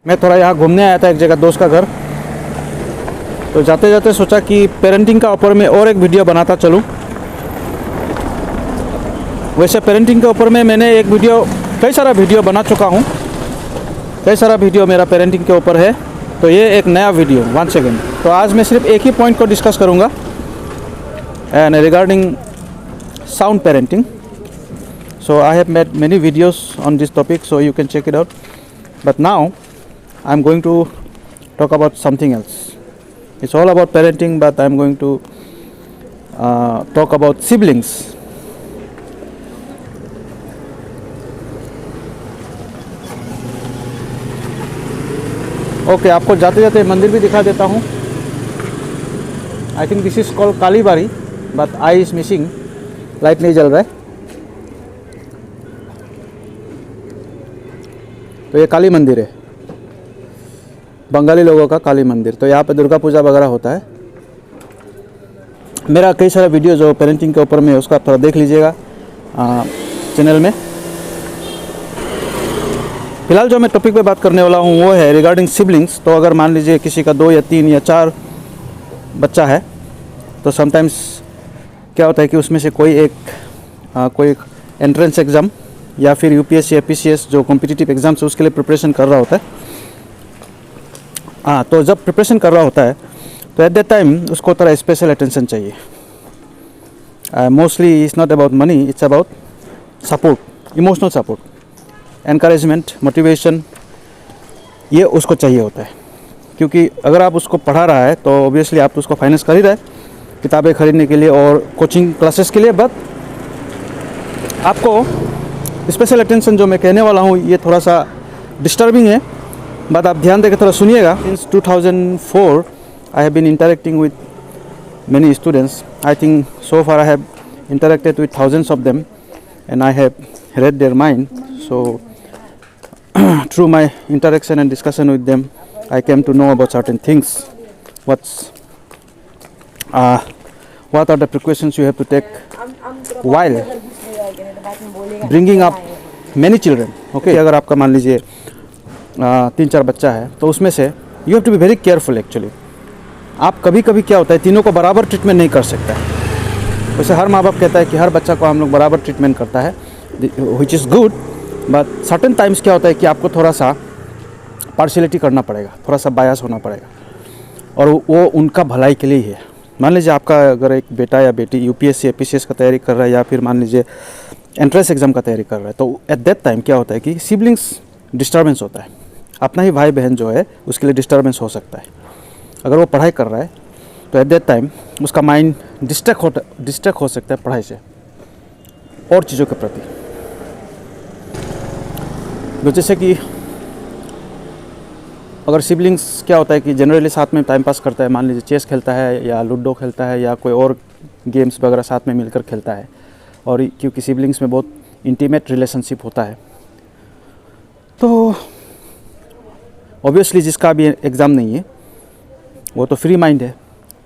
मैं थोड़ा यहाँ घूमने आया था एक जगह दोस्त का घर, तो जाते जाते सोचा कि पेरेंटिंग का ऊपर में और एक वीडियो बनाता चलूँ। वैसे पेरेंटिंग के ऊपर में मैंने एक वीडियो, कई सारा वीडियो बना चुका हूँ, कई सारा वीडियो मेरा पेरेंटिंग के ऊपर है। तो ये एक नया वीडियो 1 सेकेंड। तो आज मैं सिर्फ एक ही पॉइंट को डिस्कस करूँगा, and regarding sound parenting. So I have made many videos on this topic, so you can check it out. But now I'm going to talk about something else. It's all about parenting, but I'm going to talk about siblings. Okay, आपको जाते जाते मंदिर भी दिखा देता हूँ. I think this is called Kalibari, but eye is missing. Light नहीं जल रहा है. तो ये काली मंदिर है, बंगाली लोगों का काली मंदिर. तो यहाँ पे दुर्गा पूजा वगैरह होता है. मेरा कई सारा वीडियो जो पेरेंटिंग के ऊपर में उसका थोड़ा देख लीजिएगा चैनल में. फिलहाल जो मैं टॉपिक पे बात करने वाला हूँ वो है रिगार्डिंग सिबलिंग्स. तो अगर मान लीजिए किसी का 2 या 3 या 4 बच्चा है, तो समटाइम्स क्या होता है कि उसमें से कोई एंट्रेंस एग्ज़ाम या फिर यूपीएससी या पीसीएस जो कॉम्पिटिटिव एग्ज़ाम्स है उसके लिए प्रिपरेशन कर रहा होता है. तो जब प्रिपरेशन कर रहा होता है तो एट दैट टाइम उसको थोड़ा स्पेशल अटेंशन चाहिए. Mostly it's not about money, it's about support, emotional support, encouragement, motivation. ये उसको चाहिए होता है, क्योंकि अगर आप उसको पढ़ा रहा है तो ऑब्वियसली आप तो उसको फाइनेंस कर ही रहे हैं किताबें खरीदने के लिए और कोचिंग क्लासेस के लिए. बट आपको स्पेशल अटेंशन जो मैं कहने वाला हूँ ये थोड़ा सा डिस्टर्बिंग है, बट आप ध्यान देकर थोड़ा सुनिएगा. Since 2004 I have been interacting with many students. I think so far I have interacted with thousands of them and I have read their mind. So through my interaction and discussion with them, I came to know about certain things. What are the precautions you have to take while bringing up many children. Okay, अगर आपका मान लीजिए 3-4 बच्चा है तो उसमें से you have to be very careful actually. आप कभी कभी क्या होता है तीनों को बराबर ट्रीटमेंट नहीं कर सकता है. वैसे हर माँ बाप कहता है कि हर बच्चा को हम लोग बराबर ट्रीटमेंट करता है, which is good, but certain times क्या होता है कि आपको थोड़ा सा पार्शियलिटी करना पड़ेगा, थोड़ा सा बायस होना पड़ेगा, और वो उनका भलाई के लिए ही है. मान लीजिए आपका अगर एक बेटा या बेटी यूपीएससी या पीसीएस का तैयारी कर रहा है या फिर मान लीजिए एंट्रेंस एग्ज़ाम का तैयारी कर रहा है, तो एट दैट टाइम क्या होता है कि सिबलिंग्स डिस्टर्बेंस होता है. अपना ही भाई बहन जो है उसके लिए डिस्टर्बेंस हो सकता है. अगर वो पढ़ाई कर रहा है तो एट दैट टाइम उसका माइंड डिस्ट्रैक्ट हो सकता है पढ़ाई से और चीज़ों के प्रति. तो जैसे कि अगर सिबलिंग्स क्या होता है कि जनरली साथ में टाइम पास करता है, मान लीजिए चेस खेलता है या लूडो खेलता है या कोई और गेम्स वगैरह साथ में मिलकर खेलता है, और क्योंकि सिबलिंग्स में बहुत इंटीमेट रिलेशनशिप होता है, तो ऑब्वियसली जिसका भी एग्ज़ाम नहीं है वो तो फ्री माइंड है,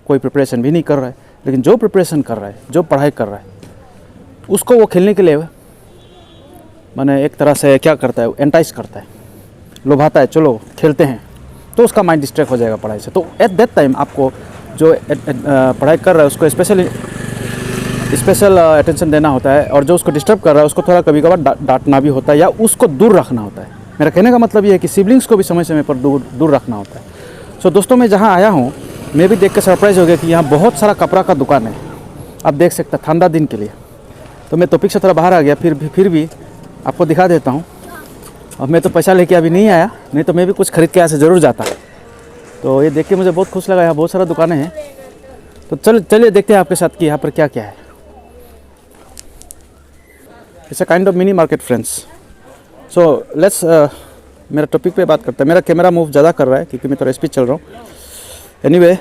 कोई प्रिपरेशन भी नहीं कर रहा है. लेकिन जो प्रिपरेशन कर रहा है, जो पढ़ाई कर रहा है, उसको वो खेलने के लिए माने एक तरह से क्या करता है, एंटाइज करता है, लुभाता है, चलो खेलते हैं, तो उसका माइंड डिस्ट्रैक्ट हो जाएगा पढ़ाई से. तो एट दैट टाइम आपको जो पढ़ाई कर रहा है उसको स्पेशल अटेंशन देना होता है, और जो उसको डिस्टर्ब कर रहा है उसको थोड़ा कभी कभार डांटना भी होता है या उसको दूर रखना होता है. मेरा कहने का मतलब ये है कि सिबलिंग्स को भी समय समय पर दूर रखना होता है. सो दोस्तों, मैं जहाँ आया हूँ मैं भी देख कर सरप्राइज़ हो गया कि यहाँ बहुत सारा कपड़ा का दुकान है. आप देख सकते हैं ठंडा दिन के लिए. तो मैं टॉपिक से थोड़ा बाहर आ गया, फिर भी आपको दिखा देता हूँ. अब मैं तो पैसा लेके अभी नहीं आया, नहीं तो मैं भी कुछ खरीद के यहाँ से ज़रूर जाता. तो ये देख के मुझे बहुत खुश लगा. यहाँ बहुत सारा दुकानें हैं, तो चलिए देखते हैं आपके साथ कि यहाँ पर क्या क्या है. It's a kind of mini market friends. So let's मेरा टॉपिक पे बात करते हैं. मेरा कैमरा मूव ज़्यादा कर रहा है क्योंकि मैं थोड़ा स्पीड चल रहा हूँ. एनीवे,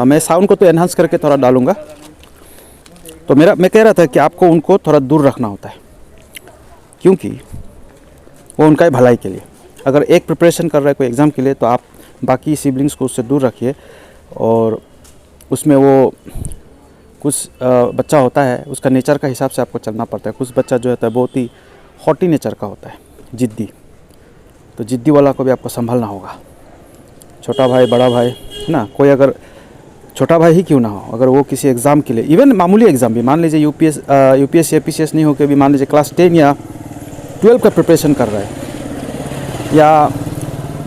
मैं साउंड को तो एनहांस करके थोड़ा डालूँगा. तो मैं कह रहा था कि आपको उनको थोड़ा दूर रखना होता है, क्योंकि वो उनका ही भलाई के लिए. अगर एक प्रिपरेशन कर रहा है कोई एग्ज़ाम के लिए, तो आप बाकी सिबलिंग्स को उससे दूर रखिए. और उसमें वो कुछ बच्चा होता है, उसका नेचर का हिसाब से आपको चलना पड़ता है. कुछ बच्चा जो होता है बहुत ही हॉटी नेचर का होता है, ज़िद्दी. तो ज़िद्दी वाला को भी आपको संभालना होगा। छोटा भाई, बड़ा भाई, है ना, कोई अगर छोटा भाई ही क्यों ना हो, अगर वो किसी एग्ज़ाम के लिए, इवन मामूली एग्ज़ाम भी, मान लीजिए यूपीएससी APCS नहीं होकर भी मान लीजिए क्लास 10 या 12 का प्रिपरेशन कर रहा है, या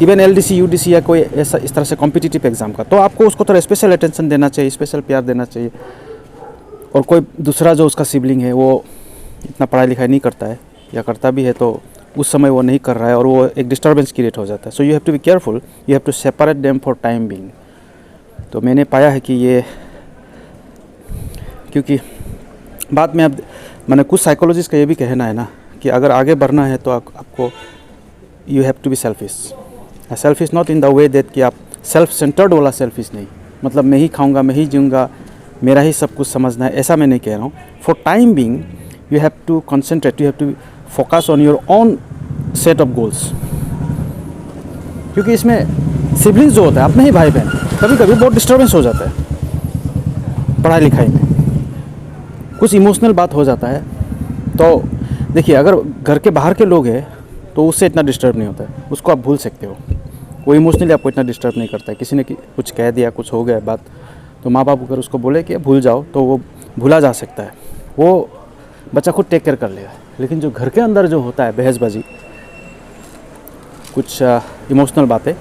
इवन LDC UDC या कोई ऐसा इस तरह से कॉम्पिटिटिव एग्ज़ाम का, तो आपको उसको थोड़ा स्पेशल अटेंशन देना चाहिए, स्पेशल प्यार देना चाहिए। और कोई दूसरा जो उसका सिबलिंग है वो इतना पढ़ाई लिखाई नहीं करता है, या करता भी है तो उस समय वो नहीं कर रहा है, और वो एक डिस्टर्बेंस क्रिएट हो जाता है। So you have to be careful, you have to separate them for time being. तो मैंने पाया है कि ये, क्योंकि बाद में अब मैंने कुछ साइकोलॉजिस्ट का ये भी कहना है ना कि अगर आगे बढ़ना है तो आपको you have to be selfish. Selfish not in the way that कि आप सेल्फ सेंटर्ड वाला सेल्फिश नहीं, मतलब मैं ही खाऊंगा, मैं ही जीऊँगा, मेरा ही सब कुछ समझना है, ऐसा मैं नहीं कह रहा हूँ। For time being you have to concentrate, you have to focus on your own set of goals. क्योंकि इसमें सिबलिंग्स जो होता है, अपने ही भाई बहन, कभी कभी बहुत डिस्टर्बेंस हो जाता है पढ़ाई लिखाई में, कुछ इमोशनल बात हो जाता है। तो देखिए, अगर घर के बाहर के लोग हैं तो उससे इतना डिस्टर्ब नहीं होता है, उसको आप भूल सकते हो, वो इमोशनली आपको इतना डिस्टर्ब नहीं करता है। किसी ने कुछ कह दिया, कुछ हो गया बात, तो माँ बाप अगर उसको बोले कि भूल जाओ तो वो भूला जा सकता है, वो बच्चा खुद टेक केयर कर लेगा। लेकिन जो घर के अंदर जो होता है बहसबाजी, कुछ इमोशनल बातें,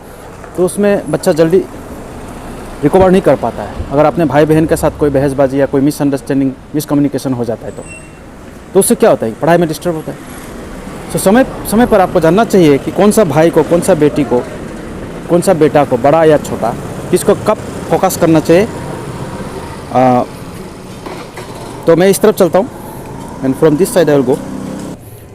तो उसमें बच्चा जल्दी रिकवर नहीं कर पाता है। अगर अपने भाई बहन के साथ कोई बहसबाजी या कोई मिसअंडरस्टैंडिंग, मिसकम्युनिकेशन हो जाता है तो उससे क्या होता है, पढ़ाई में डिस्टर्ब होता है। तो समय पर आपको जानना चाहिए कि कौन सा भाई को, कौन सा बेटी को, कौन सा बेटा को, बड़ा या छोटा, किसको कब फोकस करना चाहिए। तो मैं इस तरफ चलता हूँ, and from this side I will go.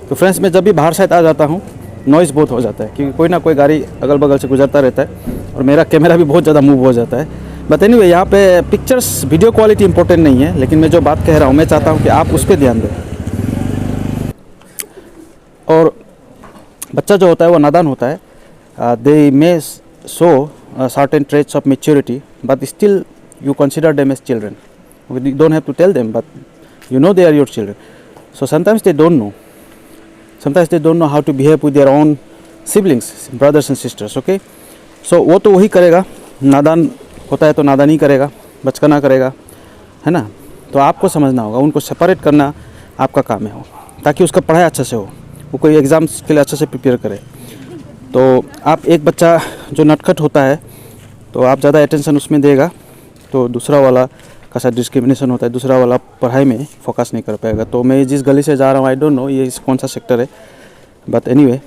तो फ्रेंड्स, मैं जब भी बाहर साइड आ जाता हूँ नॉइज़ बहुत हो जाता है, क्योंकि कोई ना कोई गाड़ी अगल बगल से गुजरता रहता है, और मेरा कैमरा भी बहुत ज़्यादा मूव हो जाता है। बट एनीवे, यहाँ पे पिक्चर्स, वीडियो क्वालिटी इंपॉर्टेंट नहीं है, लेकिन मैं जो बात कह रहा हूँ मैं चाहता हूँ कि आप उस पर ध्यान दें। और बच्चा जो होता है वो नादान होता है, they may show certain traits of maturity, but still you consider them as children. You don't have to tell them, but you know they are your children. So sometimes they don't know. Sometimes they don't know how to behave with their own siblings, brothers and sisters. Okay? So वो तो वही करेगा, नादान होता है तो नादानी करेगा, बचकाना करेगा, है ना। तो आपको समझना होगा, उनको सेपरेट करना आपका काम है, ताकि उसका पढ़ाई अच्छा से हो, वो कोई एग्ज़ाम्स के लिए अच्छे से प्रिपेयर करे। तो आप एक बच्चा जो नटखट होता है तो आप ज़्यादा अटेंशन उसमें देगा, तो दूसरा वाला का साथ डिस्क्रिमिनेशन होता है, दूसरा वाला पढ़ाई में फोकस नहीं कर पाएगा। तो मैं जिस गली से जा रहा हूँ, आई डोंट नो ये कौन सा सेक्टर है, बट एनीवे,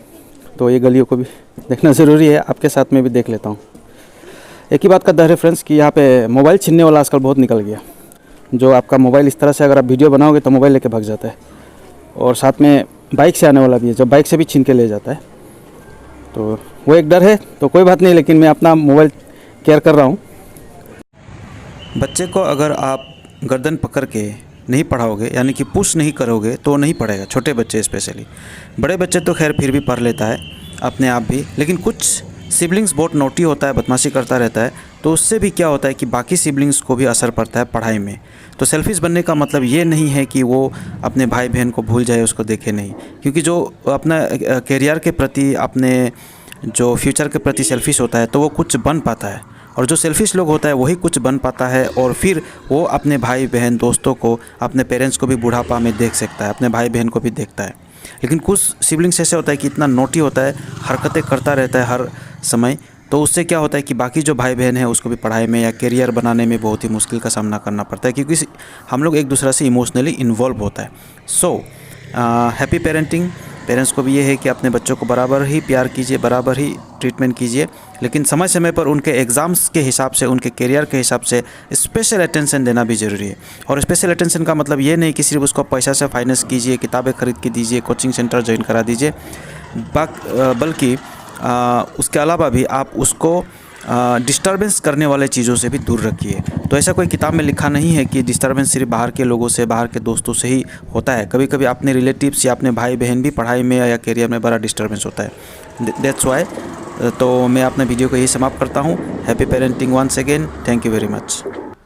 तो ये गलियों को भी देखना ज़रूरी है, आपके साथ में भी देख लेता हूँ। एक ही बात का डर है फ्रेंड्स कि यहाँ पे मोबाइल छीनने वाला आजकल बहुत निकल गया। जो आपका मोबाइल इस तरह से अगर आप वीडियो बनाओगे तो मोबाइल लेके भाग जाता है, और साथ में बाइक से आने वाला भी है, जो बाइक से भी छीन के ले जाता है। तो वो एक डर है, तो कोई बात नहीं, लेकिन मैं अपना मोबाइल केयर कर रहा हूँ। बच्चे को अगर आप गर्दन पकड़ के नहीं पढ़ाओगे, यानी कि पुश नहीं करोगे, तो नहीं पढ़ेगा। छोटे बच्चे स्पेशली, बड़े बच्चे तो खैर फिर भी पढ़ लेता है अपने आप भी, लेकिन कुछ सिबलिंग्स बहुत नोटी होता है, बदमाशी करता रहता है, तो उससे भी क्या होता है कि बाकी सिबलिंग्स को भी असर पड़ता है पढ़ाई में। तो सेल्फिश बनने का मतलब ये नहीं है कि वो अपने भाई बहन को भूल जाए, उसको देखे नहीं, क्योंकि जो अपना करियर के प्रति, अपने जो फ्यूचर के प्रति सेल्फिश होता है तो वो कुछ बन पाता है, और जो सेल्फिश लोग होता है वही कुछ बन पाता है, और फिर वो अपने भाई बहन, दोस्तों को, अपने पेरेंट्स को भी बुढ़ापा में देख सकता है, अपने भाई बहन को भी देखता है। लेकिन कुछ सिबलिंग्स ऐसे होता है कि इतना नोटी होता है, हरकतें करता रहता है हर समय, तो उससे क्या होता है कि बाकी जो भाई बहन है उसको भी पढ़ाई में या करियर बनाने में बहुत ही मुश्किल का सामना करना पड़ता है, क्योंकि हम लोग एक दूसरे से इमोशनली इन्वॉल्व होता है। So happy parenting. पेरेंट्स को भी ये है कि अपने बच्चों को बराबर ही प्यार कीजिए, बराबर ही ट्रीटमेंट कीजिए, लेकिन समय समय पर उनके एग्ज़ाम्स के हिसाब से, उनके करियर के हिसाब से स्पेशल अटेंशन देना भी ज़रूरी है। और स्पेशल अटेंशन का मतलब ये नहीं कि सिर्फ उसको पैसा से फाइनेंस कीजिए, किताबें खरीद के दीजिए, कोचिंग सेंटर ज्वाइन करा दीजिए, बल्कि उसके अलावा भी आप उसको डिस्टर्बेंस करने वाले चीज़ों से भी दूर रखिए। तो ऐसा कोई किताब में लिखा नहीं है कि डिस्टर्बेंस सिर्फ बाहर के लोगों से, बाहर के दोस्तों से ही होता है। कभी कभी अपने रिलेटिव्स या अपने भाई बहन भी पढ़ाई में या करियर में बड़ा डिस्टर्बेंस होता है। That's why. तो मैं अपने वीडियो को यही समाप्त करता हूँ। Happy parenting once again. Thank you very much.